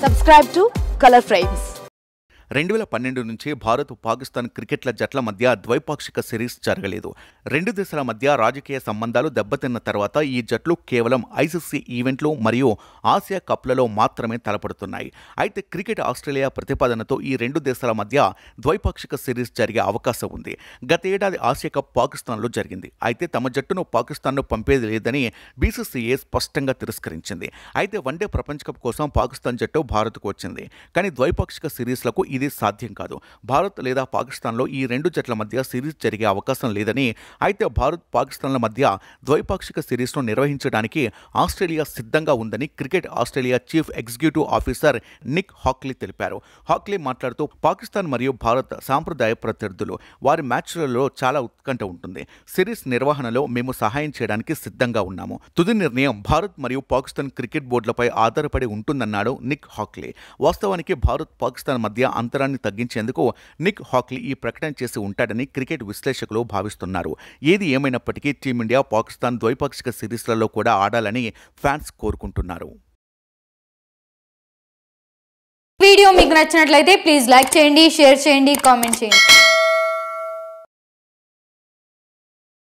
Subscribe to Color Frames. 2012 నుంచి భారత్ పాకిస్తాన్ క్రికెట్ల జట్ల మధ్య ద్వైపాక్షిక సిరీస్ జరగలేదు. రెండు దేశాల మధ్య రాజకీయ సంబంధాలు దెబ్బతిన్న తర్వాత ఈ జట్లు కేవలం ఐసీసీ ఈవెంట్లు మరియు ఆసియా కప్లలో మాత్రమే తలపడుతున్నాయి. అయితే క్రికెట్ ఆస్ట్రేలియా ప్రతిపాదనతో ఈ రెండు దేశాల మధ్య ద్వైపాక్షిక సిరీస్ జరిగే అవకాశం ఉంది. గత ఏడాది ఆసియా కప్ పాకిస్తాన్లో జరిగింది. అయితే తమ జట్టును పాకిస్తాన్ను పంపేది లేదని బీసీసీఐ స్పష్టంగా తిరస్కరించింది. అయితే వన్డే ప్రపంచ కప్ కోసం పాకిస్తాన్ జట్టు భారత్కు వచ్చింది. కానీ ద్వైపాక్షిక సిరీస్లకు ఇది సాధ్యం కాదు. భారత్ లేదా పాకిస్తాన్లో ఈ రెండు జట్ల మధ్య సిరీస్ జరిగే అవకాశం లేదని, అయితే భారత్ పాకిస్తాన్ల మధ్య ద్వైపాక్షిక సిరీస్ను నిర్వహించడానికి ఆస్ట్రేలియా సిద్ధంగా ఉందని cricket Australia chief executive officer Nick Hockley తెలిపారు. హాక్లీ మాట్లాడుతూ, పాకిస్తాన్ మరియు భారత్ సాంప్రదాయ ప్రత్యర్థులు. వారి మ్యాచ్లలో చాలా ఉత్కంఠ ఉంటుంది. సిరీస్ నిర్వహణలో మేము సహాయం చేయడానికి సిద్ధంగా ఉన్నాము. తుది నిర్ణయం భారత్ మరియు పాకిస్తాన్ క్రికెట్ బోర్డులపై ఆధారపడి ఉంటుందన్నాడు నిక్ హాక్లీ. వాస్తవానికి భారత్ పాకిస్తాన్ మధ్య అంతరాన్ని తగ్గించేందుకు నిక్ హాక్లీ ఈ ప్రకటన చేసి ఉంటాడని క్రికెట్ విశ్లేషకులు భావిస్తున్నారు. ఏది ఏమైనప్పటికీ టీమిండియా పాకిస్తాన్ ద్వైపాక్షిక సిరీస్లలో కూడా ఆడాలని ఫ్యాన్స్ కోరుకుంటున్నారు. వీడియో మీకు నచ్చినట్లయితే ప్లీజ్ లైక్ చేయండి, షేర్ చేయండి, కామెంట్ చేయండి.